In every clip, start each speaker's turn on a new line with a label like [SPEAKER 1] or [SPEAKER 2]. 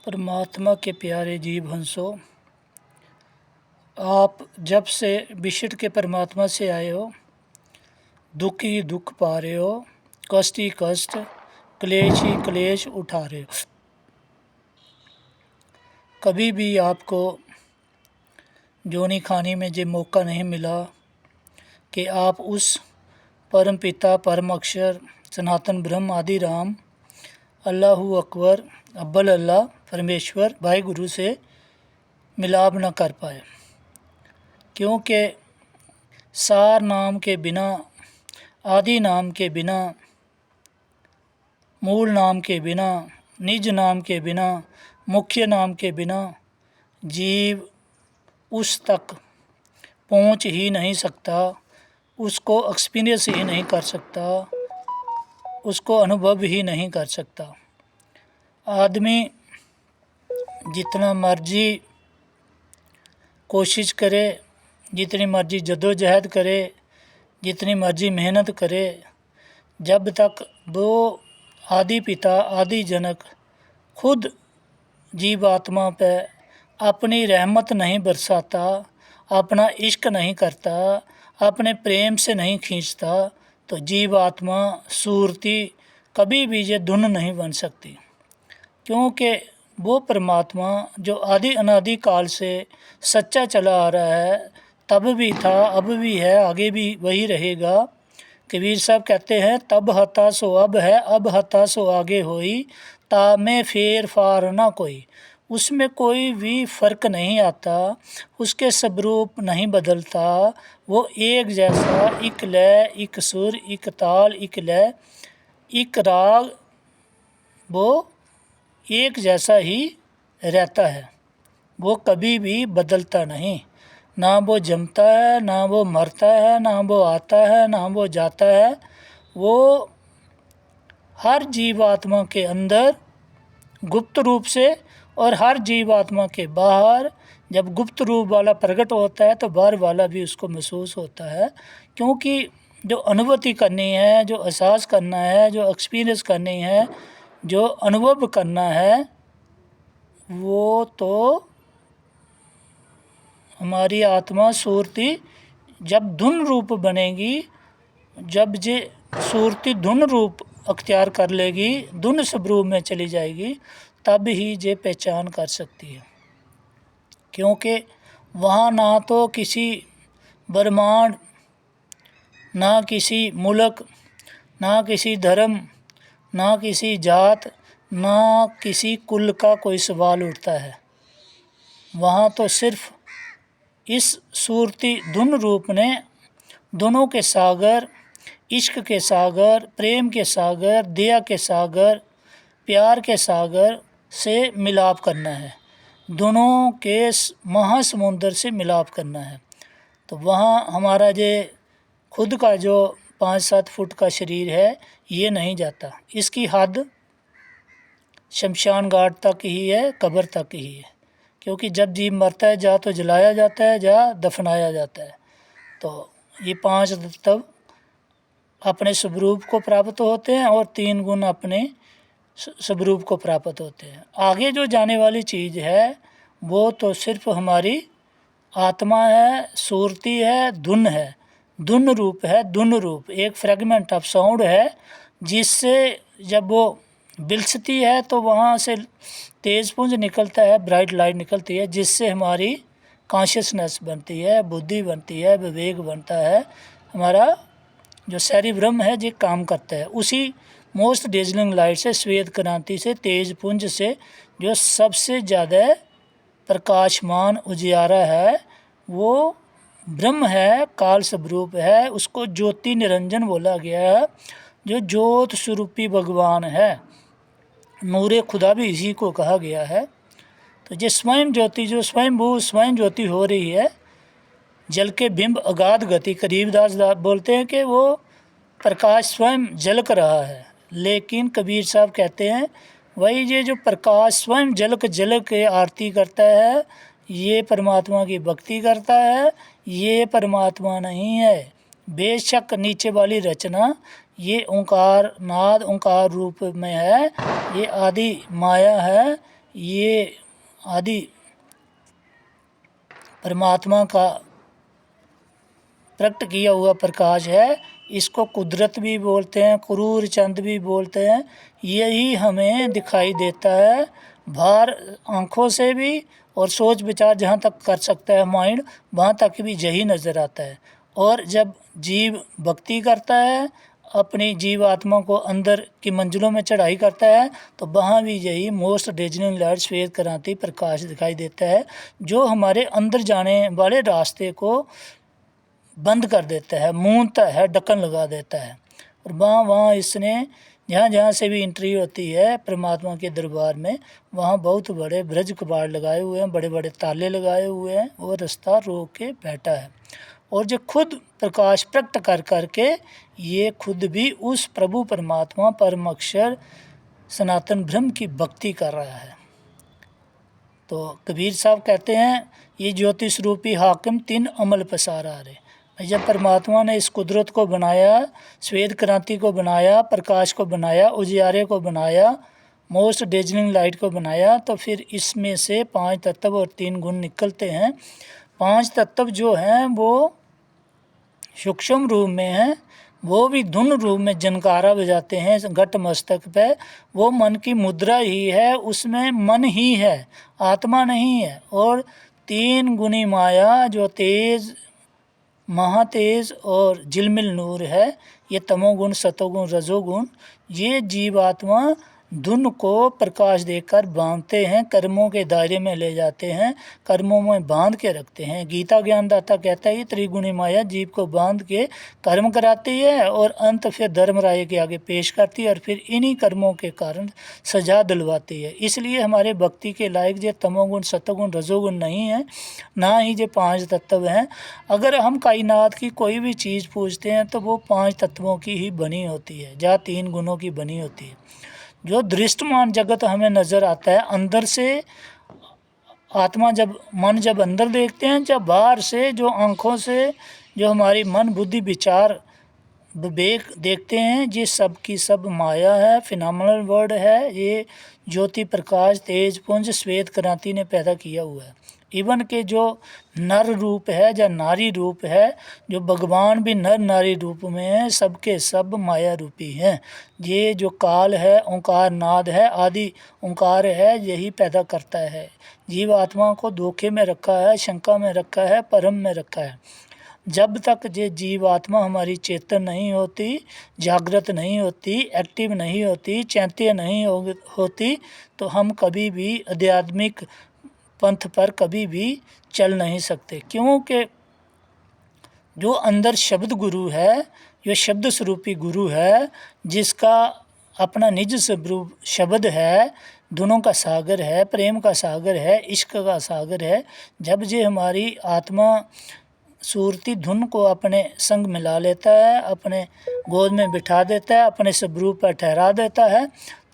[SPEAKER 1] परमात्मा के प्यारे जीव हंसो, आप जब से विशिष्ट के परमात्मा से आए हो, दुख ही दुख पा रहे हो, कष्ट ही कष्ट, क्लेश ही क्लेश उठा रहे हो। कभी भी आपको जोनी खानी में ये मौका नहीं मिला कि आप उस परम पिता, परम अक्षर, सनातन ब्रह्म आदि राम, अल्लाहु अकबर, अब्बल अल्लाह, परमेश्वर, भाई गुरु से मिलाप न कर पाए, क्योंकि सार नाम के बिना, आदि नाम के बिना, मूल नाम के बिना, निज नाम के बिना, मुख्य नाम के बिना जीव उस तक पहुंच ही नहीं सकता, उसको एक्सपीरियंस ही नहीं कर सकता, उसको अनुभव ही नहीं कर सकता। आदमी जितना मर्जी कोशिश करे, जितनी मर्जी जद्दोजहद करे, जितनी मर्जी मेहनत करे, जब तक वो आदि पिता, आदि जनक खुद जीव आत्मा पे अपनी रहमत नहीं बरसाता, अपना इश्क नहीं करता, अपने प्रेम से नहीं खींचता, तो जीव आत्मा सूरती कभी भी ये धुन नहीं बन सकती। क्योंकि वो परमात्मा जो आदि अनादि काल से सच्चा चला आ रहा है, तब भी था, अब भी है, आगे भी वही रहेगा। कबीर साहब कहते हैं, तब हता सो अब है, अब हता सो आगे होई, ता में फेर फार ना कोई। उसमें कोई भी फ़र्क नहीं आता, उसके स्वरूप नहीं बदलता, वो एक जैसा, एक लय, एक सुर, एक ताल, एक लय, एक राग, वो एक जैसा ही रहता है, वो कभी भी बदलता नहीं। ना वो जमता है, ना वो मरता है, ना वो आता है, ना वो जाता है। वो हर जीवात्मा के अंदर गुप्त रूप से और हर जीवात्मा के बाहर, जब गुप्त रूप वाला प्रकट होता है तो बाहर वाला भी उसको महसूस होता है। क्योंकि जो अनुभूति करनी है, जो एहसास करना है, जो एक्सपीरियंस करनी है, जो अनुभव करना है, वो तो हमारी आत्मा सूरती जब धुन रूप बनेगी, जब ये सूरती धुन रूप अख्तियार कर लेगी, धुन स्वरूप में चली जाएगी, तब ही ये पहचान कर सकती है। क्योंकि वहाँ ना तो किसी ब्रह्मांड, ना किसी मुल्क, ना किसी धर्म, ना किसी जात, ना किसी कुल का कोई सवाल उठता है। वहाँ तो सिर्फ इस सूरती धुन रूप ने दोनों के सागर, इश्क के सागर, प्रेम के सागर, दया के सागर, प्यार के सागर से मिलाप करना है, दोनों के महासमुंदर से मिलाप करना है। तो वहाँ हमारा ये खुद का जो 5-7 फुट का शरीर है, ये नहीं जाता। इसकी हद शमशान घाट तक ही है, कब्र तक ही है। क्योंकि जब जीव मरता है, जा तो जलाया जाता है, जा दफनाया जाता है। तो ये 5 तत्व अपने स्वरूप को प्राप्त होते हैं और 3 गुण अपने स्वरूप को प्राप्त होते हैं। आगे जो जाने वाली चीज़ है, वो तो सिर्फ हमारी आत्मा है, सूरती है, धुन है, धुन रूप है। धुन रूप एक फ्रेगमेंट ऑफ साउंड है, जिससे जब वो बिलसती है तो वहाँ से तेज पुंज निकलता है, ब्राइट लाइट निकलती है, जिससे हमारी कॉन्शियसनेस बनती है, बुद्धि बनती है, विवेक बनता है, हमारा जो सेरिब्रम है ये काम करता है। उसी मोस्ट डेजलिंग लाइट से, श्वेत क्रांति से, तेज पुंज से, जो सबसे ज़्यादा प्रकाशमान उजियारा है, वो ब्रह्म है, काल स्वरूप है, उसको ज्योति निरंजन बोला गया है, जो ज्योत स्वरूपी भगवान है। नूरे खुदा भी इसी को कहा गया है। तो ये स्वयं ज्योति, जो स्वयंभू स्वयं ज्योति हो रही है, जल के बिंब अगाध गति, कबीरदास बोलते हैं कि वो प्रकाश स्वयं झलक रहा है। लेकिन कबीर साहब कहते हैं, वही ये जो प्रकाश स्वयं झलक झलक के आरती करता है, ये परमात्मा की भक्ति करता है, ये परमात्मा नहीं है। बेशक नीचे वाली रचना ये ओंकार नाद, ओंकार रूप में है, ये आदि माया है, ये आदि परमात्मा का प्रकट किया हुआ प्रकाश है। इसको कुदरत भी बोलते हैं, क्रूर चंद भी बोलते हैं। यही हमें दिखाई देता है बाहर आँखों से भी, और सोच विचार जहाँ तक कर सकता है माइंड, वहाँ तक भी यही नज़र आता है। और जब जीव भक्ति करता है, अपनी जीव आत्मा को अंदर की मंजिलों में चढ़ाई करता है, तो वहाँ भी यही मोस्ट डेजलिंग लाइट श्वेत क्रांति प्रकाश दिखाई देता है, जो हमारे अंदर जाने वाले रास्ते को बंद कर देता है, मूंदता है, ढक्कन लगा देता है। और वहाँ इसने जहाँ जहाँ से भी एंट्री होती है परमात्मा के दरबार में, वहाँ बहुत बड़े ब्रज कबाड़ लगाए हुए हैं, बड़े बड़े ताले लगाए हुए हैं, वो रास्ता रोक के बैठा है। और जो खुद प्रकाश प्रकट कर करके ये खुद भी उस प्रभु परमात्मा परम अक्षर सनातन ब्रह्म की भक्ति कर रहा है। तो कबीर साहब कहते हैं, ये ज्योति स्वरूपी हाकिम तीन अमल पसारा रे। जब परमात्मा ने इस कुदरत को बनाया, श्वेत क्रांति को बनाया, प्रकाश को बनाया, उजियारे को बनाया, मोस्ट डेजलिंग लाइट को बनाया, तो फिर इसमें से 5 तत्व और 3 गुण निकलते हैं। 5 तत्व जो हैं वो सूक्ष्म रूप में हैं, वो भी धुन रूप में जनकारा बजाते हैं घट मस्तक पे। वो मन की मुद्रा ही है, उसमें मन ही है, आत्मा नहीं है। और 3 गुणी माया जो तेज, महातेज और झिलमिल नूर है, ये तमोगुण, सतोगुण, रजोगुण, ये जीवात्मा धुन को प्रकाश देकर बांधते हैं, कर्मों के दायरे में ले जाते हैं, कर्मों में बांध के रखते हैं। गीता ज्ञानदाता कहता है ये त्रिगुणी माया जीव को बांध के कर्म कराती है और अंत फिर धर्मराय के आगे पेश करती है, और फिर इन्हीं कर्मों के कारण सजा दिलवाती है। इसलिए हमारे भक्ति के लायक जो तमोगुण, सतोगुण, रजोगुण नहीं है, ना ही जो 5 तत्व हैं। अगर हम कायनात की कोई भी चीज़ पूछते हैं तो वो 5 तत्वों की ही बनी होती है, जहाँ 3 गुणों की बनी होती है। जो दृष्टमान जगत हमें नज़र आता है अंदर से, आत्मा जब मन जब अंदर देखते हैं, जब बाहर से जो आँखों से जो हमारी मन बुद्धि विचार विवेक देखते हैं, ये सब की सब माया है, फिनोमिनल वर्ड है। ये ज्योति प्रकाश तेज पुंज श्वेत क्रांति ने पैदा किया हुआ है। इवन के जो नर रूप है या नारी रूप है, जो भगवान भी नर नारी रूप में है, सबके सब माया रूपी हैं। ये जो काल है, ओंकार नाद है, आदि ओंकार है, यही पैदा करता है। जीव आत्मा को धोखे में रखा है, शंका में रखा है, परम में रखा है। जब तक ये जीव आत्मा हमारी चेतन नहीं होती, जागृत नहीं होती, एक्टिव नहीं होती, चैत्य नहीं होती, तो हम कभी भी आध्यात्मिक पंथ पर कभी भी चल नहीं सकते। क्योंकि जो अंदर शब्द गुरु है, जो शब्द स्वरूपी गुरु है, जिसका अपना निज स्वरूप शब्द है, दोनों का सागर है, प्रेम का सागर है, इश्क का सागर है, जब ये हमारी आत्मा सूरती धुन को अपने संग मिला लेता है, अपने गोद में बिठा देता है, अपने स्वरूप पर ठहरा देता है,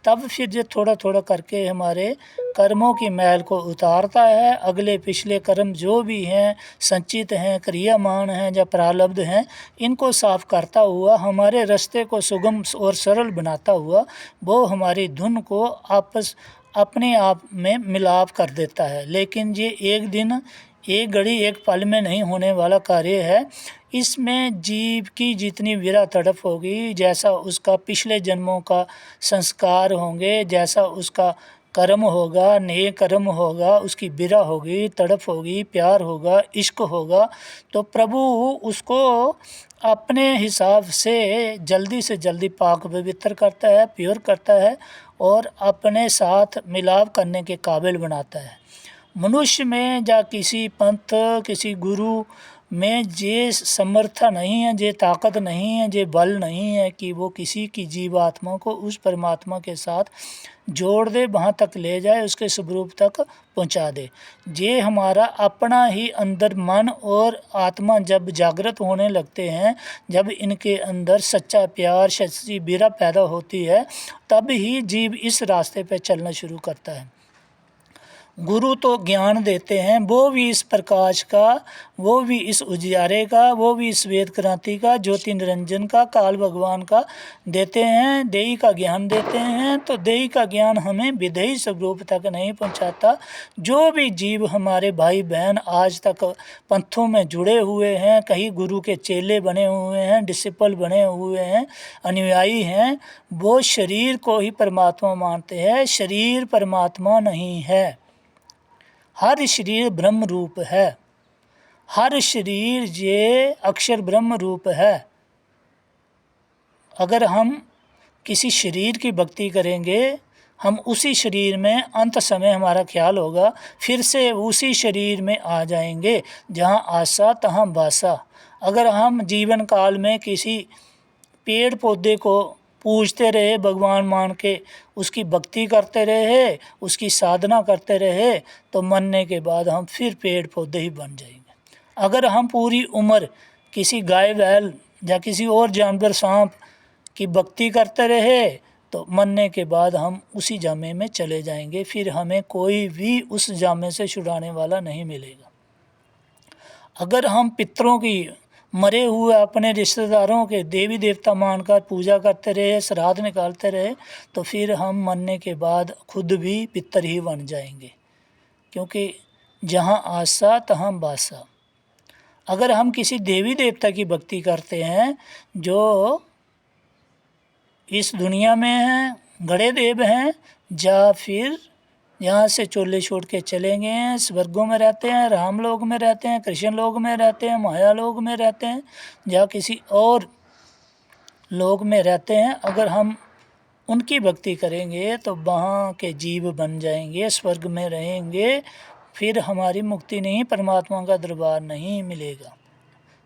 [SPEAKER 1] तब फिर ये थोड़ा थोड़ा करके हमारे कर्मों की मैल को उतारता है। अगले पिछले कर्म जो भी हैं, संचित हैं, क्रियामान हैं या प्रारब्ध हैं, इनको साफ करता हुआ, हमारे रास्ते को सुगम और सरल बनाता हुआ, वो हमारी धुन को आपस अपने आप में मिलाप कर देता है। लेकिन ये एक दिन, एक घड़ी, एक पल में नहीं होने वाला कार्य है। इसमें जीव की जितनी विरह तड़प होगी, जैसा उसका पिछले जन्मों का संस्कार होंगे, जैसा उसका कर्म होगा, नेक कर्म होगा, उसकी विरह होगी, तड़प होगी, प्यार होगा, इश्क होगा, तो प्रभु उसको अपने हिसाब से से जल्दी पाक पवित्र करता है, प्योर करता है और अपने साथ मिलाप करने के काबिल बनाता है। मनुष्य में या किसी पंथ, किसी गुरु में ये समर्था नहीं है, ये ताकत नहीं है, ये बल नहीं है कि वो किसी की जीवात्मा को उस परमात्मा के साथ जोड़ दे, वहाँ तक ले जाए, उसके स्वरूप तक पहुँचा दे। ये हमारा अपना ही अंदर मन और आत्मा जब जागृत होने लगते हैं, जब इनके अंदर सच्चा प्यार, सच्ची विरह पैदा होती है, तब ही जीव इस रास्ते पर चलना शुरू करता है। गुरु तो ज्ञान देते हैं, वो भी इस प्रकाश का, वो भी इस उजियारे का, वो भी इस वेद क्रांति का, ज्योति निरंजन का, काल भगवान का देते हैं, देही का ज्ञान देते हैं। तो देही का ज्ञान हमें विदेही स्वरूप तक नहीं पहुंचाता। जो भी जीव हमारे भाई बहन आज तक पंथों में जुड़े हुए हैं, कहीं गुरु के चेले बने हुए हैं, डिसिपल बने हुए हैं, अनुयायी हैं, वो शरीर को ही परमात्मा मानते हैं। शरीर परमात्मा नहीं है, हर शरीर ब्रह्म रूप है, हर शरीर ये अक्षर ब्रह्म रूप है। अगर हम किसी शरीर की भक्ति करेंगे, हम उसी शरीर में अंत समय हमारा ख्याल होगा, फिर से उसी शरीर में आ जाएंगे, जहाँ आशा तहाँ बासा। अगर हम जीवन काल में किसी पेड़ पौधे को पूजते रहे, भगवान मान के उसकी भक्ति करते रहे, उसकी साधना करते रहे, तो मरने के बाद हम फिर पेड़ पौधे ही बन जाएंगे। अगर हम पूरी उम्र किसी गाय बैल या किसी और जानवर सांप की भक्ति करते रहे, तो मरने के बाद हम उसी जामे में चले जाएंगे, फिर हमें कोई भी उस जामे से छुड़ाने वाला नहीं मिलेगा। अगर हम पितरों की, मरे हुए अपने रिश्तेदारों के देवी देवता मानकर पूजा करते रहे, श्राद्ध निकालते रहे, तो फिर हम मरने के बाद खुद भी पितर ही बन जाएंगे, क्योंकि जहाँ आशा तहाँ बासा। अगर हम किसी देवी देवता की भक्ति करते हैं जो इस दुनिया में हैं, गड़े देव हैं, या फिर यहाँ से चोले छोड़ के चलेंगे हैं, स्वर्गों में रहते हैं, राम लोक में रहते हैं, कृष्ण लोक में रहते हैं, माया लोक में रहते हैं, या किसी और लोक में रहते हैं, अगर हम उनकी भक्ति करेंगे तो वहाँ के जीव बन जाएंगे, स्वर्ग में रहेंगे, फिर हमारी मुक्ति नहीं, परमात्मा का दरबार नहीं मिलेगा।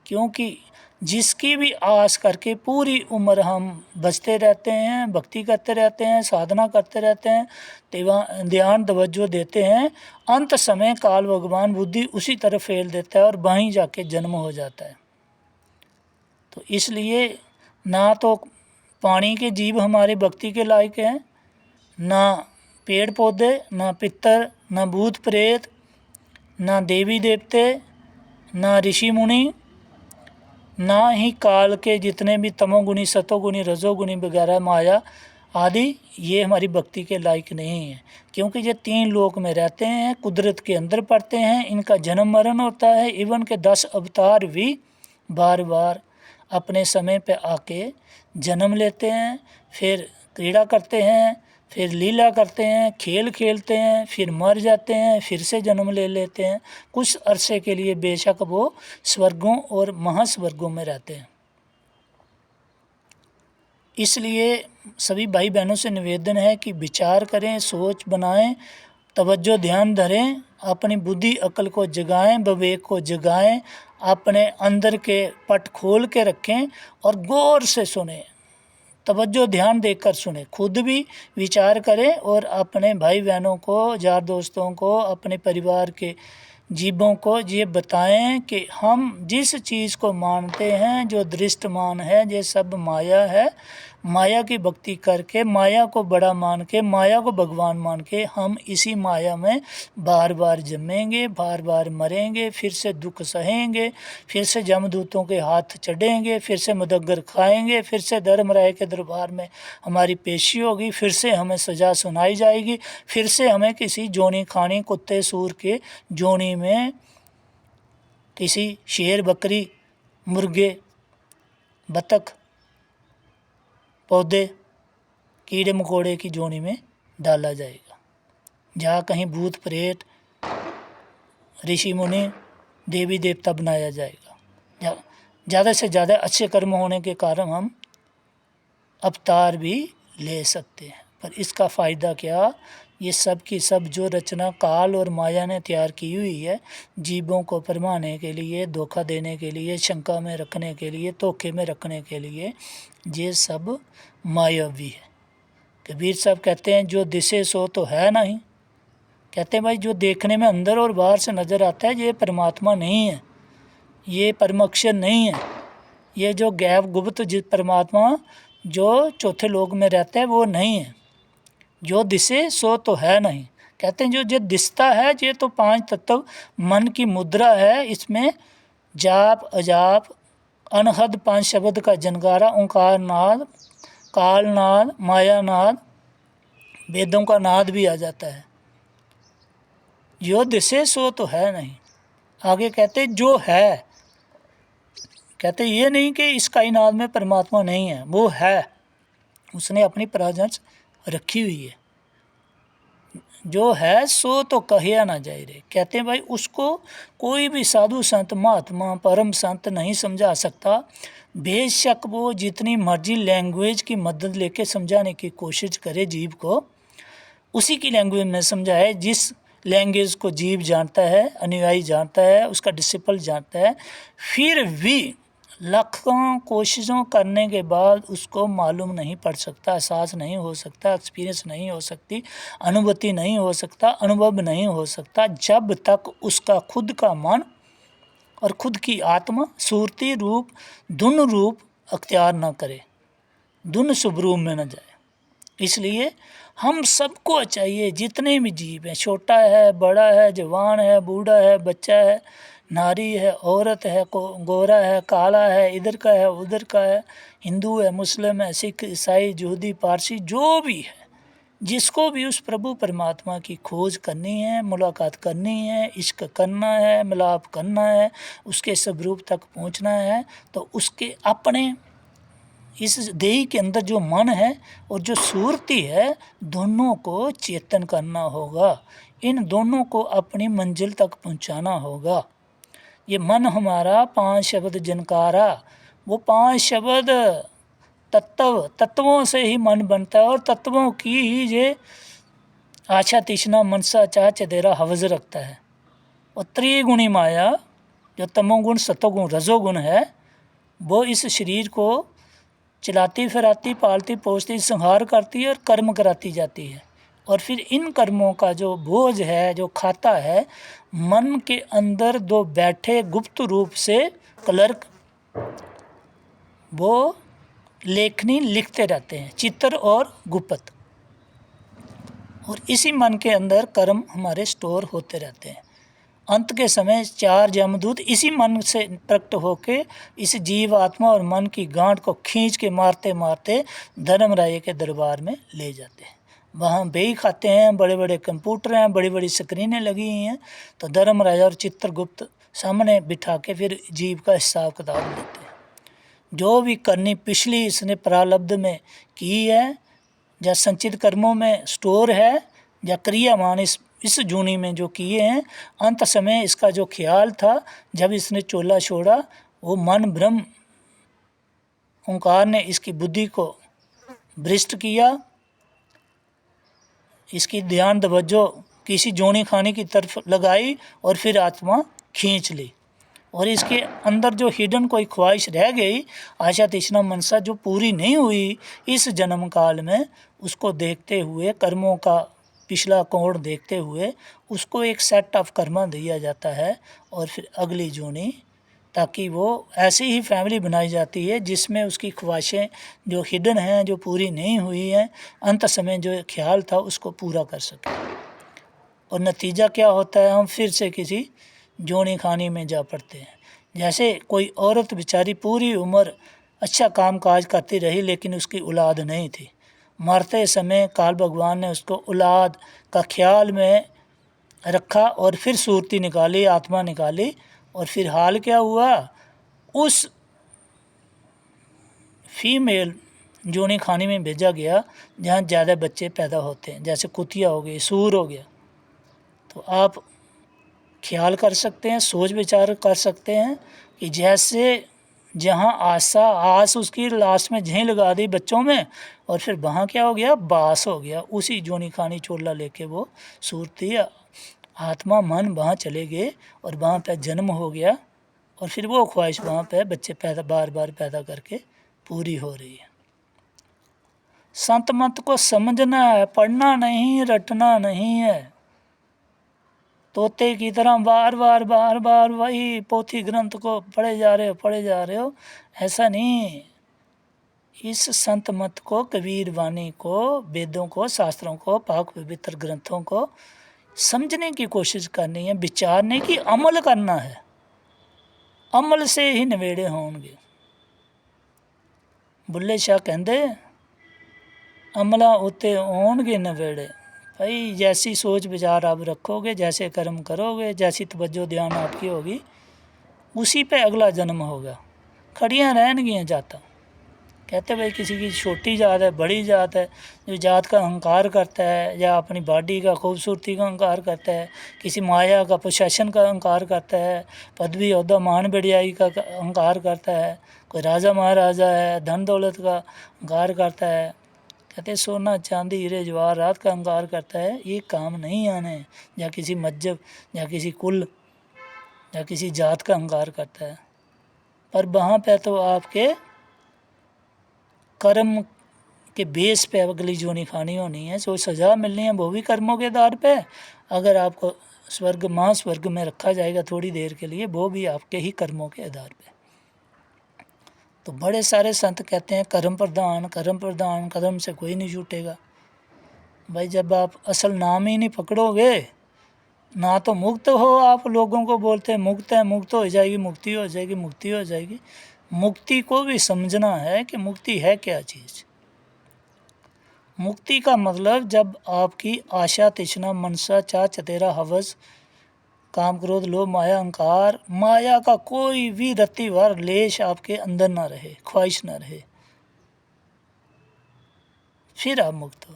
[SPEAKER 1] क्योंकि जिसकी भी आस करके पूरी उम्र हम बचते रहते हैं, भक्ति करते रहते हैं, साधना करते रहते हैं, ध्यान तवज्जो देते हैं, अंत समय काल भगवान बुद्धि उसी तरफ फेल देता है और वहीं जाके जन्म हो जाता है। तो इसलिए ना तो पानी के जीव हमारे भक्ति के लायक हैं, ना पेड़ पौधे, ना पितर, ना भूत प्रेत, ना देवी देवते, ना ऋषि मुनि, ना ही काल के जितने भी तमोगुणी, सतोगुणी, रजोगुणी वगैरह माया आदि, ये हमारी भक्ति के लायक नहीं है। क्योंकि ये 3 लोक में रहते हैं, कुदरत के अंदर पड़ते हैं, इनका जन्म मरण होता है। इवन के 10 अवतार भी बार बार अपने समय पे आके जन्म लेते हैं, फिर क्रीड़ा करते हैं, फिर लीला करते हैं, खेल खेलते हैं, फिर मर जाते हैं, फिर से जन्म ले लेते हैं। कुछ अरसे के लिए बेशक वो स्वर्गों और महास्वर्गों में रहते हैं। इसलिए सभी भाई बहनों से निवेदन है कि विचार करें, सोच बनाएं, तवज्जो ध्यान धरें, अपनी बुद्धि अकल को जगाएं, विवेक को जगाएं, अपने अंदर के पट खोल के रखें और गौर से सुनें, तवज्जो ध्यान देकर सुने, खुद भी विचार करें और अपने भाई बहनों को, यार दोस्तों को, अपने परिवार के जीवों को ये बताएं कि हम जिस चीज़ को मानते हैं, जो दृष्टमान है, ये सब माया है। माया की भक्ति करके, माया को बड़ा मान के, माया को भगवान मान के हम इसी माया में बार बार जमेंगे, बार बार मरेंगे, फिर से दुख सहेंगे, फिर से जमदूतों के हाथ चढ़ेंगे, फिर से मुदग्गर खाएंगे, फिर से धर्मराय के दरबार में हमारी पेशी होगी, फिर से हमें सज़ा सुनाई जाएगी, फिर से हमें किसी जोनी खानी कुत्ते सूर के जोनी में, किसी शेर बकरी मुर्गे बतख पौधे कीड़े मकोड़े की जोनी में डाला जाएगा, जहाँ कहीं भूत प्रेत ऋषि मुनि देवी देवता बनाया जाएगा। ज़्यादा से ज़्यादा अच्छे कर्म होने के कारण हम अवतार भी ले सकते हैं, पर इसका फ़ायदा क्या? ये सब की सब जो रचना काल और माया ने तैयार की हुई है, जीवों को भरमाने के लिए, धोखा देने के लिए, शंका में रखने के लिए, धोखे में रखने के लिए, ये सब मायावी है। कबीर साहब कहते हैं जो दिसे सो तो है नहीं। कहते हैं भाई जो देखने में अंदर और बाहर से नज़र आता है, ये परमात्मा नहीं है, ये परम अक्षर नहीं है, ये जो गैब गुप्त जिस परमात्मा जो चौथे लोक में रहता है वो नहीं है। जो दिसे सो तो है नहीं, कहते हैं जो दिसता है ये तो 5 तत्व मन की मुद्रा है, इसमें जाप अजाप अनहद 5 शब्द का जनकारा, ओंकार नाद, काल नाद, माया नाद, वेदों का नाद भी आ जाता है। जो दिसे सो तो है नहीं। आगे कहते जो है, कहते ये नहीं कि इस कायनात में परमात्मा नहीं है, वो है, उसने अपनी प्रेजेंस रखी हुई है। जो है सो तो कहिया ना जाए रे। कहते हैं भाई उसको कोई भी साधु संत महात्मा परम संत नहीं समझा सकता, बेशक वो जितनी मर्जी लैंग्वेज की मदद लेके समझाने की कोशिश करे जीव को, उसी की लैंग्वेज में समझाए जिस लैंग्वेज को जीव जानता है, अनुयायी जानता है, उसका डिसिपल जानता है, फिर भी लाखों कोशिशों करने के बाद उसको मालूम नहीं पड़ सकता, एहसास नहीं हो सकता, एक्सपीरियंस नहीं हो सकती, अनुभूति नहीं हो सकता, अनुभव नहीं हो सकता, जब तक उसका खुद का मन और खुद की आत्मा सूरती रूप धुन रूप अख्तियार न करे, धुन शुभरूप में न जाए। इसलिए हम सबको चाहिए, जितने भी जीव हैं, छोटा है, बड़ा है, जवान है, बूढ़ा है, बच्चा है, नारी है, औरत है, गोरा है, काला है, इधर का है, उधर का है, हिंदू है, मुस्लिम है, सिख, ईसाई, यहूदी, पारसी, जो भी है, जिसको भी उस प्रभु परमात्मा की खोज करनी है, मुलाकात करनी है, इश्क करना है, मिलाप करना है, उसके स्वरूप तक पहुंचना है, तो उसके अपने इस देही के अंदर जो मन है और जो सूरती है, दोनों को चेतन करना होगा, इन दोनों को अपनी मंजिल तक पहुंचाना होगा। ये मन हमारा 5 शब्द जनकारा, वो 5 शब्द तत्वों से ही मन बनता है, और तत्वों की ही ये आशा तृष्णा मनसा चाह चदेरा हवज रखता है। और त्रिगुणी माया जो तमोगुण सतोगुण रजोगुण है, वो इस शरीर को चलाती फिराती, पालती पोसती, संहार करती है और कर्म कराती जाती है। और फिर इन कर्मों का जो बोझ है, जो खाता है, मन के अंदर दो बैठे गुप्त रूप से क्लर्क, वो लेखनी लिखते रहते हैं, चित्र और गुप्त, और इसी मन के अंदर कर्म हमारे स्टोर होते रहते हैं। अंत के समय 4 यमदूत इसी मन से प्रकट होके इस जीव आत्मा और मन की गांठ को खींच के मारते मारते धर्मराय के दरबार में ले जाते हैं। वहाँ बेई खाते हैं, बड़े बड़े कंप्यूटर हैं, बड़ी बड़ी स्क्रीनें लगी हुई हैं, तो धर्मराय और चित्रगुप्त सामने बिठा के फिर जीव का हिसाब किताब लेते हैं। जो भी करनी पिछली इसने प्रारब्ध में की है, या संचित कर्मों में स्टोर है, या क्रियामान इस जूनी में जो किए हैं, अंत समय इसका जो ख्याल था, जब इसने चोला छोड़ा, वो मन ब्रह्म ओंकार ने इसकी बुद्धि को भ्रष्ट किया, इसकी ध्यान तवज्जो किसी जोनी खाने की तरफ लगाई और फिर आत्मा खींच ली, और इसके अंदर जो हिडन कोई ख्वाहिश रह गई, आशा तृष्णा मनसा जो पूरी नहीं हुई इस जन्म काल में, उसको देखते हुए, कर्मों का पिछला कोण देखते हुए उसको एक सेट ऑफ कर्मा दिया जाता है, और फिर अगली जोनी, ताकि वो ऐसी ही फैमिली बनाई जाती है जिसमें उसकी ख्वाहिशें जो हिडन हैं, जो पूरी नहीं हुई हैं, अंत समय जो ख्याल था उसको पूरा कर सके। और नतीजा क्या होता है, हम फिर से किसी जोनी खानी में जा पड़ते हैं। जैसे कोई औरत बेचारी पूरी उम्र अच्छा काम काज करती रही, लेकिन उसकी औलाद नहीं थी, मरते समय काल भगवान ने उसको औलाद का ख्याल में रखा, और फिर सूरती निकाली, आत्मा निकाली, और फिर हाल क्या हुआ, उस फीमेल जोनी खानी में भेजा गया जहाँ ज़्यादा बच्चे पैदा होते हैं, जैसे कुतिया हो गई, सूर हो गया। तो आप ख्याल कर सकते हैं, सोच विचार कर सकते हैं कि जैसे जहाँ आस उसकी लास्ट में झें लगा दी बच्चों में, और फिर वहाँ क्या हो गया, बास हो गया, उसी जोनी खानी चोला लेके वो सूरती आत्मा मन वहाँ चले गए, और वहाँ पे जन्म हो गया, और फिर वो ख्वाहिश वहाँ पे बच्चे पैदा बार बार पैदा करके पूरी हो रही है। संत मत को समझना है, पढ़ना नहीं, रटना नहीं है। तोते की तरह बार बार वही पोथी ग्रंथ को पढ़े जा रहे हो, ऐसा नहीं। इस संत मत को, कबीर वाणी को, वेदों को, शास्त्रों को, पाक पवित्र ग्रंथों को समझने की कोशिश करनी है, विचारने की, अमल करना है। अमल से ही नवेड़े होंगे। बुल्ले शाह कहते अमला उत्ते होंगे नवेड़े। भाई जैसी सोच विचार आप रखोगे, जैसे कर्म करोगे, जैसी तवज्जो ध्यान आपकी होगी, उसी पे अगला जन्म होगा। खड़ियाँ रहनगियाँ जाता। कहते भाई किसी की छोटी जात है, बड़ी जात है, जो जात का अहंकार करता है या अपनी बॉडी का खूबसूरती का अहंकार करता है, किसी माया का पोसेशन का अहंकार करता है, पदवी ओहदा मान बढ़ियाई का अहंकार करता है, कोई राजा महाराजा है, धन दौलत का अहंकार करता है, कहते सोना चांदी हीरे जवाहरात का अहंकार करता है, ये काम नहीं आने। या किसी मजहब या किसी कुल या किसी जात का अहंकार करता है, पर वहाँ पे तो आपके कर्म के बेस पे अगली जोनी खानी होनी है, सो सज़ा मिलनी है वो भी कर्मों के आधार पे। अगर आपको स्वर्ग महास्वर्ग में रखा जाएगा थोड़ी देर के लिए, वो भी आपके ही कर्मों के आधार पे। तो बड़े सारे संत कहते हैं कर्म प्रधान, कर्म प्रधान, कर्म से कोई नहीं छूटेगा। भाई जब आप असल नाम ही नहीं पकड़ोगे, ना तो मुक्त हो, आप लोगों को बोलते हैं मुक्त है, मुक्त हो जाएगी, मुक्ति हो जाएगी, मुक्ति हो जाएगी। मुक्ति को भी समझना है कि मुक्ति है क्या चीज़। मुक्ति का मतलब जब आपकी आशा तृष्णा मनसा चाह चतेरा हवस काम क्रोध लोभ माया अहंकार, माया का कोई भी रत्ती भर लेश आपके अंदर ना रहे, ख्वाहिश ना रहे, फिर आप मुक्त हो।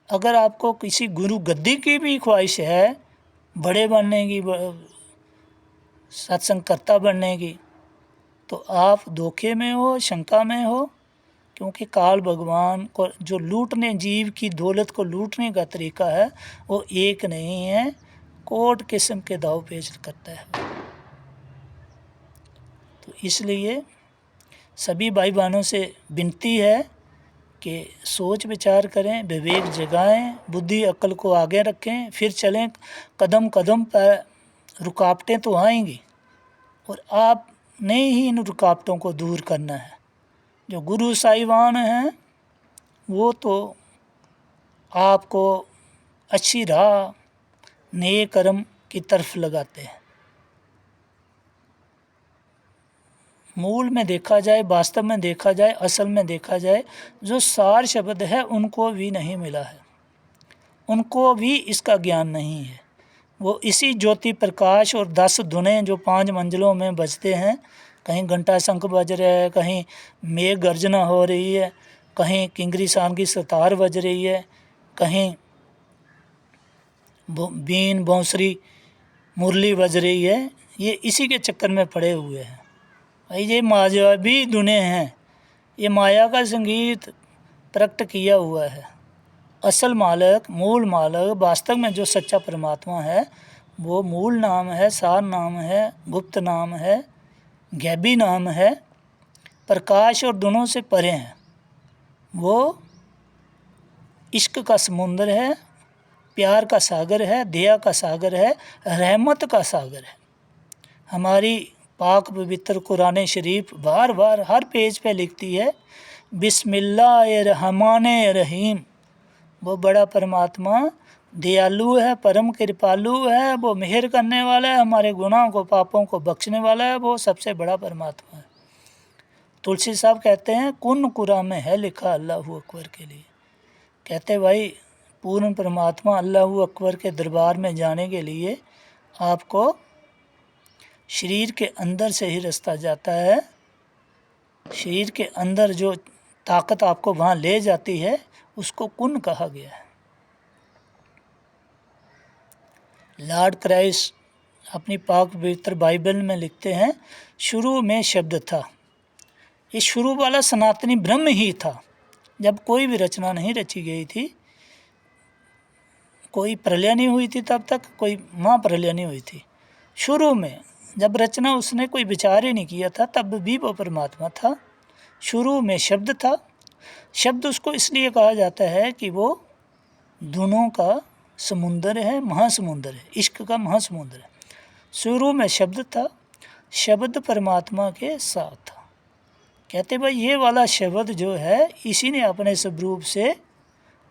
[SPEAKER 1] अगर आपको किसी गुरु गद्दी की भी ख्वाहिश है, बड़े बनने की, सत्संग कर्ता बनने की, तो आप धोखे में हो, शंका में हो। क्योंकि काल भगवान को जो लूटने, जीव की दौलत को लूटने का तरीका है वो एक नहीं है, कोट किस्म के दाव पेच करता है। तो इसलिए सभी भाई बहनों से विनती है कि सोच विचार करें, विवेक जगाएं, बुद्धि अक्ल को आगे रखें, फिर चलें। कदम कदम पर रुकावटें तो आएंगी और आपने ही इन रुकावटों को दूर करना है। जो गुरु साहिबान हैं वो तो आपको अच्छी राह, नेक कर्म की तरफ लगाते हैं। मूल में देखा जाए, वास्तव में देखा जाए, असल में देखा जाए, जो सार शब्द है उनको भी नहीं मिला है, उनको भी इसका ज्ञान नहीं है। वो इसी ज्योति प्रकाश और 10 धुनें जो 5 मंजिलों में बजते हैं, कहीं घंटा शंख बज रहा है, कहीं मेघ गर्जना हो रही है, कहीं किंगरी शान की सितार बज रही है, कहीं बीन बांसुरी मुरली बज रही है, ये इसी के चक्कर में पड़े हुए हैं। भाई ये मायावी धुनें हैं, ये माया का संगीत प्रकट किया हुआ है। असल मालक, मूल मालक, वास्तव में जो सच्चा परमात्मा है वो मूल नाम है, सार नाम है, गुप्त नाम है, गैबी नाम है, प्रकाश और दोनों से परे हैं। वो इश्क का समुंदर है, प्यार का सागर है, दया का सागर है, रहमत का सागर है। हमारी पाक पवित्र कुरान शरीफ बार बार हर पेज पे लिखती है बिस्मिल्लाहिर्रहमानिर्रहीम। वो बड़ा परमात्मा दयालु है, परम कृपालु है, वो मेहर करने वाला है, हमारे गुनाहों को पापों को बख्शने वाला है, वो सबसे बड़ा परमात्मा है। तुलसी साहब कहते हैं कुन कुरान में है लिखा अल्लाहू अकबर के लिए। कहते भाई पूर्ण परमात्मा अल्लाहू अकबर के दरबार में जाने के लिए आपको शरीर के अंदर से ही रास्ता जाता है। शरीर के अंदर जो ताकत आपको वहाँ ले जाती है उसको कुन कहा गया है। लॉर्ड क्राइस्ट अपनी पाक पवित्र बाइबल में लिखते हैं शुरू में शब्द था। ये शुरू वाला सनातनी ब्रह्म ही था। जब कोई भी रचना नहीं रची गई थी, कोई प्रलय नहीं हुई थी, तब तक कोई महाप्रलय नहीं हुई थी। शुरू में जब रचना उसने कोई विचार ही नहीं किया था, तब भी वो परमात्मा था। शुरू में शब्द था। शब्द उसको इसलिए कहा जाता है कि वो दोनों का समुंदर है, महासमुंदर है, इश्क का महासमुंदर है। शुरू में शब्द था, शब्द परमात्मा के साथ था। कहते भाई ये वाला शब्द जो है इसी ने अपने स्वरूप से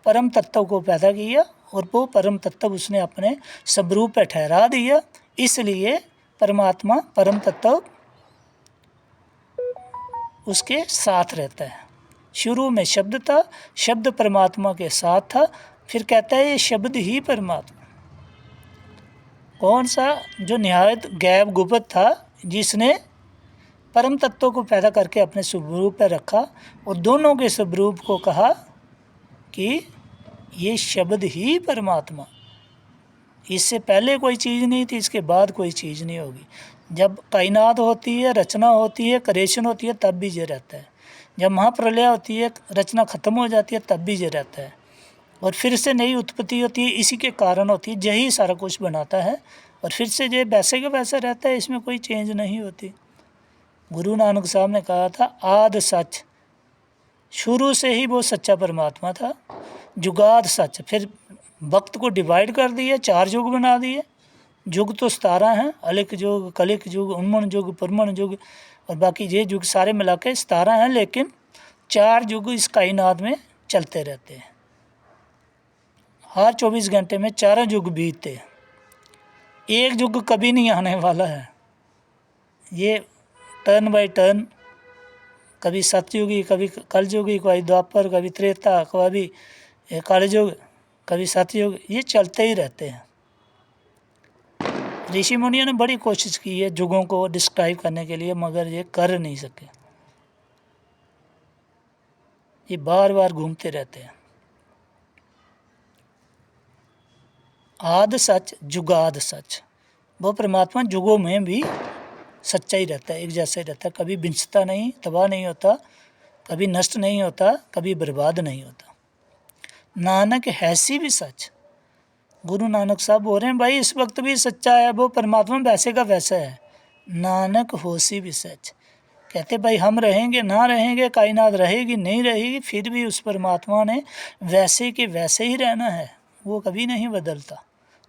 [SPEAKER 1] परम तत्व को पैदा किया और वो परम तत्व उसने अपने स्वरूप पे ठहरा दिया, इसलिए परमात्मा परम तत्व उसके साथ रहता है। शुरू में शब्द था, शब्द परमात्मा के साथ था, फिर कहता है ये शब्द ही परमात्मा। कौन सा? जो निहायत गैब गुप्त था, जिसने परम तत्व को पैदा करके अपने स्वरूप पर रखा और दोनों के स्वरूप को कहा कि ये शब्द ही परमात्मा। इससे पहले कोई चीज़ नहीं थी, इसके बाद कोई चीज़ नहीं होगी। जब कायनात होती है, रचना होती है, क्रिएशन होती है, तब भी ये रहता है। जब महाप्रलय होती है, रचना ख़त्म हो जाती है, तब भी ये रहता है। और फिर से नई उत्पत्ति होती है, इसी के कारण होती है। यही सारा कुछ बनाता है और फिर से ये वैसे का वैसा रहता है, इसमें कोई चेंज नहीं होती। गुरु नानक साहब ने कहा था आद सच, शुरू से ही वो सच्चा परमात्मा था। जुगाद सच, फिर वक्त को डिवाइड कर दिया, 4 युग बना दिए। युग तो 17 हैं, अलिक युग, कलिक युग, उन्मन युग, परमन युग और बाकी ये युग सारे मिला के 17 हैं, लेकिन 4 युग इस कायनात में चलते रहते हैं। हर 24 घंटे में 4 युग बीतते। एक युग कभी नहीं आने वाला है। ये टर्न बाय टर्न, कभी सतयुगी, कभी कलयुगी, कभी द्वापर, कभी त्रेता, कभी कलयुग, कभी सतयुग, ये चलते ही रहते हैं। ऋषि मुनियों ने बड़ी कोशिश की है युगों को डिस्क्राइब करने के लिए, मगर ये कर नहीं सके। ये बार बार घूमते रहते हैं। आद सच, जुगाद सच, वो परमात्मा युगों में भी सच्चा ही रहता है, एक जैसा ही रहता है। कभी बिंचता नहीं, तबाह नहीं होता, कभी नष्ट नहीं होता, कभी बर्बाद नहीं होता। नानक हैसी भी सच। गुरु नानक साहब बोल रहे हैं भाई इस वक्त भी सच्चा है, वो परमात्मा वैसे का वैसा है। नानक होसी भी सच। कहते भाई हम रहेंगे ना रहेंगे, कायनात रहेगी नहीं रहेगी, फिर भी उस परमात्मा ने वैसे के वैसे ही रहना है। वो कभी नहीं बदलता,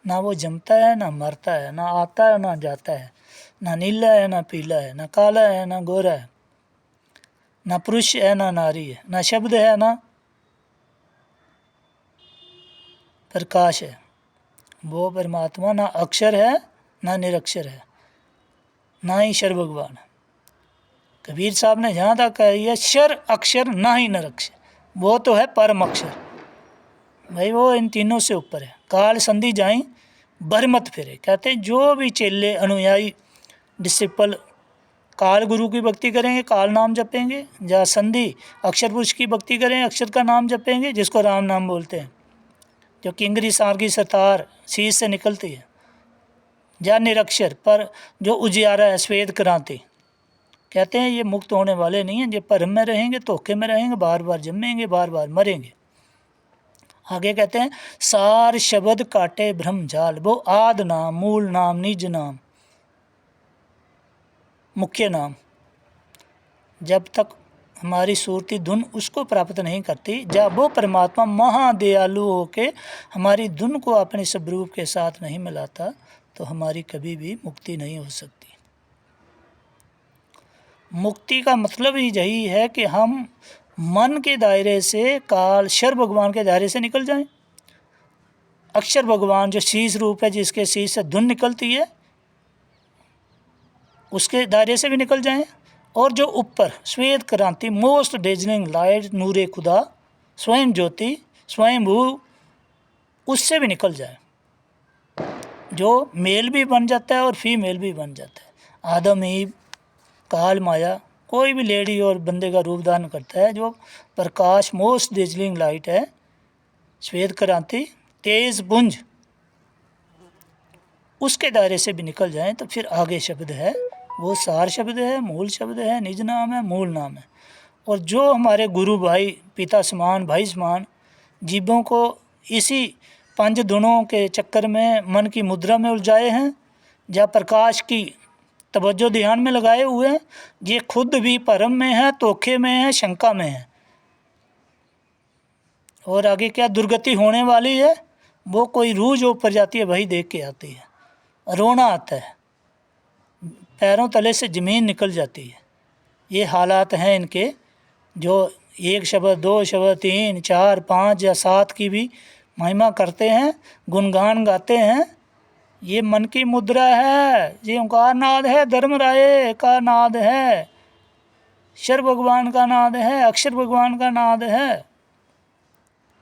[SPEAKER 1] ना वो जमता है ना मरता है, ना आता है ना जाता है, ना नीला है ना पीला है, ना काला है ना गोरा है, ना पुरुष है ना नारी है, ना शब्द है ना प्रकाश है। वो परमात्मा ना अक्षर है ना निरक्षर है, ना ही ईश्वर भगवान है। कबीर साहब ने जहाँ तक कही है शर अक्षर ना ही निरक्षर, वो तो है परम अक्षर। भाई वो इन तीनों से ऊपर है। काल संधि जाई बर मत फिरे। कहते हैं जो भी चेले अनुयायी डिसिपल काल गुरु की भक्ति करेंगे, काल नाम जपेंगे, या संधि अक्षर पुरुष की भक्ति करेंगे, अक्षर का नाम जपेंगे, जिसको राम नाम बोलते हैं, जो किंगरी सार की सतार शीश से निकलती है, या निरक्षर पर जो उजियारा है, श्वेत क्रांति। कहते हैं ये मुक्त होने वाले नहीं हैं, ये भरम में रहेंगे, धोखे में रहेंगे, बार बार जमेंगे, बार बार मरेंगे। आगे कहते हैं सार शब्द काटे ब्रह्म जाल, वो आद नाम, मूल नाम, निज नाम, मुख्य नाम, जब तक हमारी सूरती धुन उसको प्राप्त नहीं करती, जब वो परमात्मा महादयालु होके हमारी धुन को अपने स्वरूप के साथ नहीं मिलाता, तो हमारी कभी भी मुक्ति नहीं हो सकती। मुक्ति का मतलब ही यही है कि हम मन के दायरे से, काल शर भगवान के दायरे से निकल जाएं। अक्षर भगवान जो शीश रूप है, जिसके शीश से धुन निकलती है, उसके दायरे से भी निकल जाएं। और जो ऊपर श्वेत क्रांति, मोस्ट डेजलिंग लाइट, नूरे खुदा, स्वयं ज्योति, स्वयं भू, उससे भी निकल जाए, जो मेल भी बन जाता है और फीमेल भी बन जाता है। आदम ईव, काल माया, कोई भी लेडी और बंदे का रूप धारण करता है। जो प्रकाश मोस्ट डेजलिंग लाइट है, श्वेत क्रांति, तेज पुंज, उसके दायरे से भी निकल जाएं, तो फिर आगे शब्द है, वो सार शब्द है, मूल शब्द है, निज नाम है, मूल नाम है। और जो हमारे गुरु भाई, पिता समान, भाई समान, जीवों को इसी 5 गुणों के चक्कर में मन की मुद्रा में उलझाए हैं, या प्रकाश की तवज्जो ध्यान में लगाए हुए हैं, ये खुद भी भरम में है, धोखे में है, शंका में है। और आगे क्या दुर्गति होने वाली है, वो कोई रूह जो ऊपर जाती है वही देख के आती है। रोना आता है, पैरों तले से ज़मीन निकल जाती है। ये हालात हैं इनके, जो 1 शब्द, 2 शब्द, 3, 4, 5 या 7 की भी महिमा करते हैं, गुणगान गाते हैं। ये मन की मुद्रा है, ये ओंकार नाद है, धर्मराय का नाद है, ईश्वर भगवान का नाद है, अक्षर भगवान का नाद है,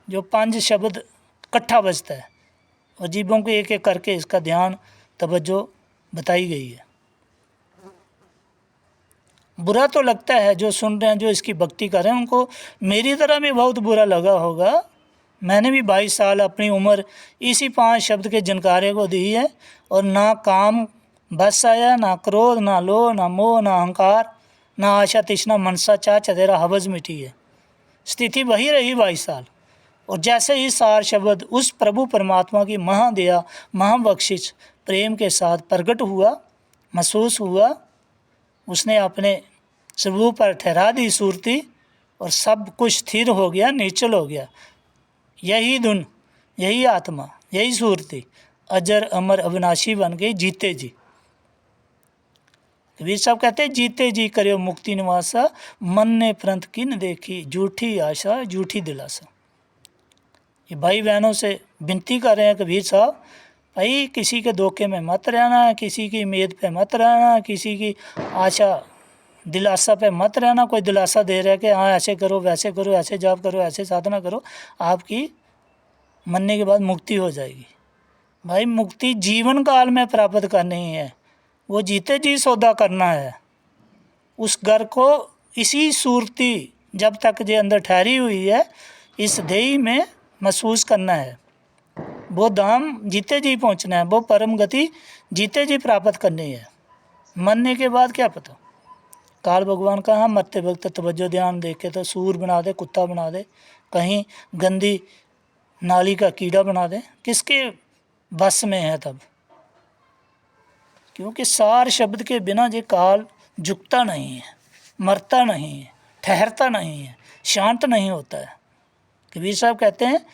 [SPEAKER 1] जो 5 शब्द इकट्ठा बजता है। और जीवों को एक एक करके इसका ध्यान तवज्जो बताई गई है। बुरा तो लगता है, जो सुन रहे हैं, जो इसकी भक्ति कर रहे हैं, उनको मेरी तरह भी बहुत बुरा लगा होगा। मैंने भी 22 साल अपनी उम्र इसी 5 शब्द के जनकारे को दी है, और ना काम बस आया, ना क्रोध, ना लोभ, ना मोह, ना अहंकार, ना आशा तृष्णा मनसा चाह चतेरा हवज मिटी है। स्थिति वही रही 22 साल। और जैसे ही 4 शब्द उस प्रभु परमात्मा की महादया, महाबख्शिश प्रेम के साथ प्रकट हुआ, महसूस हुआ, उसने अपने स्वरूप पर ठहरा दी सूरती, और सब कुछ स्थिर हो गया, निश्चल हो गया। यही धुन, यही आत्मा, यही सूरती अजर अमर अविनाशी बन गई, जीते जी। कबीर साहब कहते हैं, जीते जी करो मुक्ति निवासा, मन ने प्रंत किन देखी, झूठी आशा झूठी दिलासा। ये भाई बहनों से विनती कर रहे हैं कबीर साहब, भाई किसी के धोखे में मत रहना, किसी की उम्मीद पे मत रहना, किसी की आशा दिलासा पे मत रहना। कोई दिलासा दे रहा है कि हाँ ऐसे करो, वैसे करो, ऐसे जाप करो, ऐसे साधना करो, आपकी मरने के बाद मुक्ति हो जाएगी। भाई मुक्ति जीवन काल में प्राप्त करनी है, वो जीते जी सौदा करना है। उस घर को इसी सूरती जब तक जे अंदर ठहरी हुई है, इस देही में महसूस करना है। वो धाम जीते जी पहुंचना है, वो परम गति जीते जी प्राप्त करनी है। मरने के बाद क्या पता, काल भगवान कहाँ मरते वक्त तवज्जो ध्यान दे के तो सूर बना दे, कुत्ता बना दे, कहीं गंदी नाली का कीड़ा बना दे, किसके बस में है तब। क्योंकि 4 शब्द के बिना ये काल झुकता नहीं है, मरता नहीं है, ठहरता नहीं है, शांत नहीं होता है। कबीर साहब कहते हैं,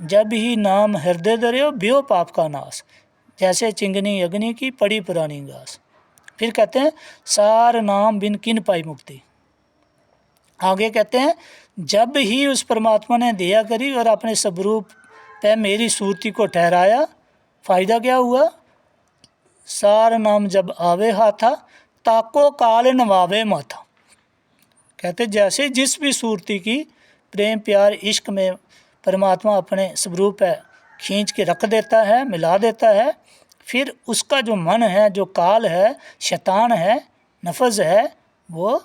[SPEAKER 1] जब ही नाम हृदय धर्यो ब्यो पाप का नाश, जैसे चिंगनी अग्नि की पड़ी पुरानी घास। फिर कहते हैं, सार नाम बिन किन पाई मुक्ति। आगे कहते हैं, जब ही उस परमात्मा ने दया करी और अपने स्वरूप पे मेरी सूरती को ठहराया, फायदा क्या हुआ। सार नाम जब आवे हाथा, ताको काल नवावे माथा। कहते जैसे जिस भी सूरती की प्रेम प्यार इश्क में परमात्मा अपने स्वरूप है खींच के रख देता है, मिला देता है, फिर उसका जो मन है, जो काल है, शैतान है, नफज है, वो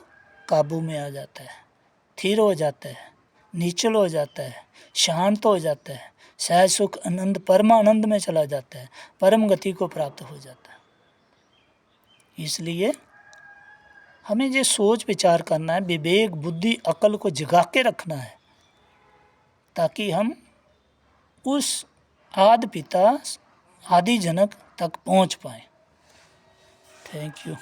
[SPEAKER 1] काबू में आ जाता है, स्थिर हो जाता है, निश्चल हो जाता है, शांत हो जाता है, सहज सुख आनंद परमानंद में चला जाता है, परम गति को प्राप्त हो जाता है। इसलिए हमें ये सोच विचार करना है, विवेक बुद्धि अकल को जगा के रखना है, ताकि हम उस आदि पिता आदि जनक तक पहुंच पाएं। Thank you.